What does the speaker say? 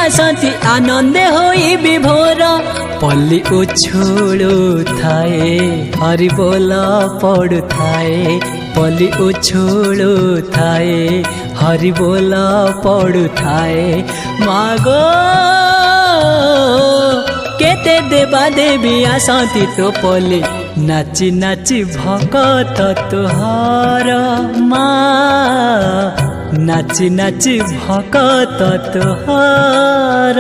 आसती आनंदे होई विभोर पल्ली उछुलु थाए हरि बोला पड़ु थाए पल्ली उछुलु थाए हरि बोला पड़ु थाए मागो केते देवा देवी आसती तो पल्ली नाची नाची भगत तुहार माँ नाची नाची भगत तुहार।